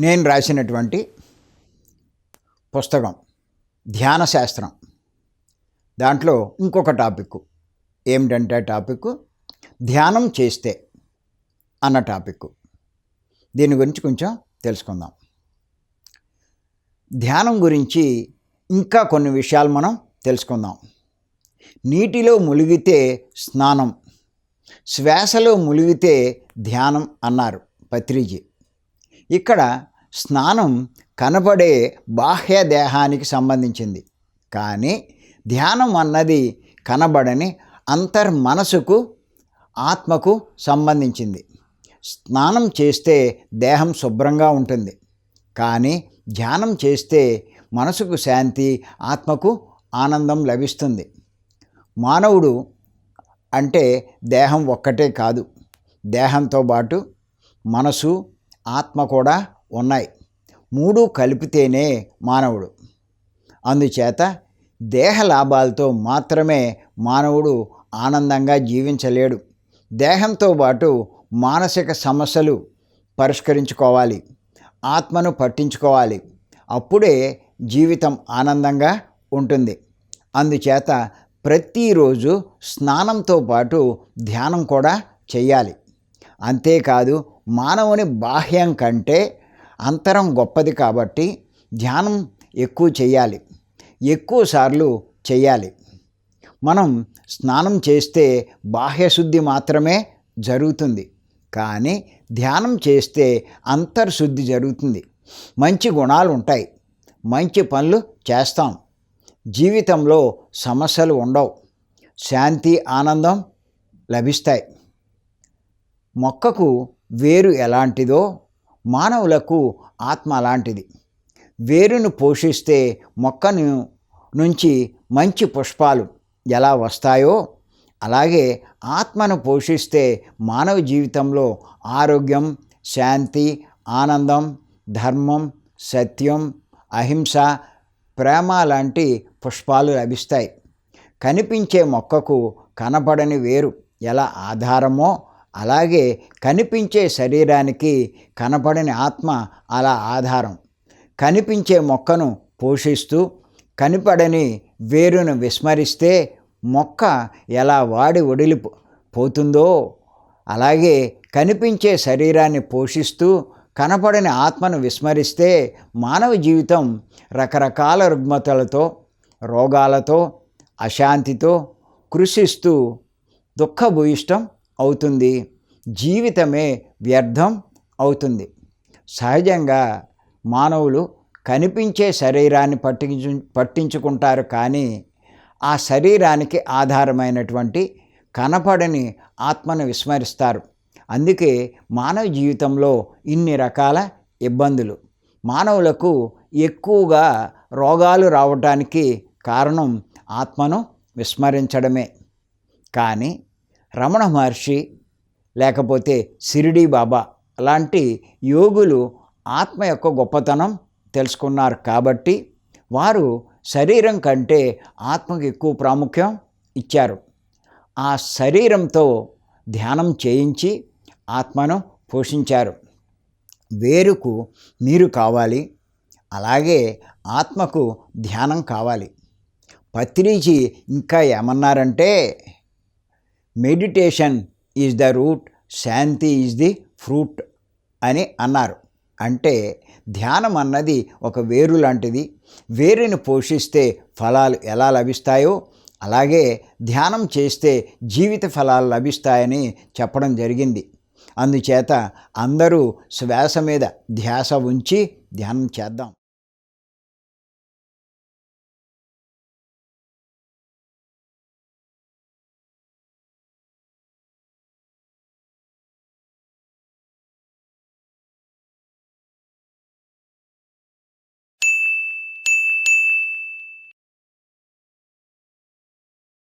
నేను రాసినటువంటి పుస్తకం ధ్యాన శాస్త్రం. దాంట్లో ఇంకొక టాపిక్ ఏమిటంటే ధ్యానం చేస్తే అన్న టాపిక్. దీని గురించి కొంచెం తెలుసుకుందాం. ధ్యానం గురించి ఇంకా కొన్ని విషయాలు మనం తెలుసుకుందాం. నీటిలో మునిగితే స్నానం, శ్వాసలో మునిగితే ధ్యానం అన్నారు పత్రిజీ. ఇక్కడ స్నానం కనబడే బాహ్య దేహానికి సంబంధించింది, కానీ ధ్యానం అన్నది కనబడని అంతర్మనసుకు, ఆత్మకు సంబంధించింది. స్నానం చేస్తే దేహం శుభ్రంగా ఉంటుంది, కానీ ధ్యానం చేస్తే మనసుకు శాంతి, ఆత్మకు ఆనందం లభిస్తుంది. మానవుడు అంటే దేహం ఒక్కటే కాదు, దేహంతో పాటు మనసు, ఆత్మ కూడా ఉన్నాయి. మూడు కలిపితేనే మానవుడు. అందుచేత దేహ లాభాలతో మాత్రమే మానవుడు ఆనందంగా జీవించలేడు. దేహంతో పాటు మానసిక సమస్యలు పరిష్కరించుకోవాలి, ఆత్మను పట్టించుకోవాలి. అప్పుడే జీవితం ఆనందంగా ఉంటుంది. అందుచేత ప్రతిరోజు స్నానంతో పాటు ధ్యానం కూడా చెయ్యాలి. అంతేకాదు, మానవుని బాహ్యం కంటే అంతరం గొప్పది కాబట్టి ధ్యానం ఎక్కువ చెయ్యాలి, ఎక్కువసార్లు చెయ్యాలి. మనం స్నానం చేస్తే బాహ్యశుద్ధి మాత్రమే జరుగుతుంది, కానీ ధ్యానం చేస్తే అంతర్శుద్ధి జరుగుతుంది. మంచి గుణాలు ఉంటాయి, మంచి పనులు చేస్తాం, జీవితంలో సమస్యలు ఉండవు, శాంతి, ఆనందం లభిస్తాయి. మొక్కకు వేరు ఎలాంటిదో మానవులకు ఆత్మ అలాంటిది. వేరును పోషిస్తే మొక్క నుంచి మంచి పుష్పాలు ఎలా వస్తాయో, అలాగే ఆత్మను పోషిస్తే మానవ జీవితంలో ఆరోగ్యం, శాంతి, ఆనందం, ధర్మం, సత్యం, అహింస, ప్రేమ లాంటి పుష్పాలు లభిస్తాయి. కనిపించే మొక్కకు కనపడని వేరు ఎలా ఆధారమో, అలాగే కనిపించే శరీరానికి కనపడని ఆత్మ అలా ఆధారం. కనిపించే మొక్కను పోషిస్తూ కనపడని వేరును విస్మరిస్తే మొక్క ఎలా వాడి వడిలిపోతుందో, అలాగే కనిపించే శరీరాన్ని పోషిస్తూ కనపడని ఆత్మను విస్మరిస్తే మానవ జీవితం రకరకాల రుగ్మతలతో, రోగాలతో, అశాంతితో కృషిస్తూ దుఃఖభూయిష్టం అవుతుంది. జీవితమే వ్యర్థం అవుతుంది. సహజంగా మానవులు కనిపించే శరీరాన్ని పట్టించుకుంటారు, కానీ ఆ శరీరానికి ఆధారమైనటువంటి కనపడని ఆత్మను విస్మరిస్తారు. అందుకే మానవ జీవితంలో ఇన్ని రకాల ఇబ్బందులు. మానవులకు ఎక్కువగా రోగాలు రావటానికి కారణం ఆత్మను విస్మరించడమే. కానీ రమణ మహర్షి, లేకపోతే షిరిడీ బాబా లాంటి యోగులు ఆత్మ యొక్క గొప్పతనం తెలుసుకున్నారు కాబట్టి వారు శరీరం కంటే ఆత్మకు ఎక్కువ ప్రాముఖ్యం ఇచ్చారు. ఆ శరీరంతో ధ్యానం చేయించి ఆత్మను పోషించారు. వేరుకు నీరు కావాలి, అలాగే ఆత్మకు ధ్యానం కావాలి. పత్రిజీ ఇంకా ఏమన్నారంటే, meditation is the route, Shanti is the fruit అని అన్నారు. అంటే ధ్యానం అన్నది ఒక వేరు లాంటిది. వేరుని పోషిస్తే ఫలాలు ఎలా లభిస్తాయో, అలాగే ధ్యానం చేస్తే జీవిత ఫలాలు లభిస్తాయని చెప్పడం జరిగింది. అందుచేత అందరూ శ్వాస మీద ధ్యాస ఉంచి ధ్యానం చేద్దాం.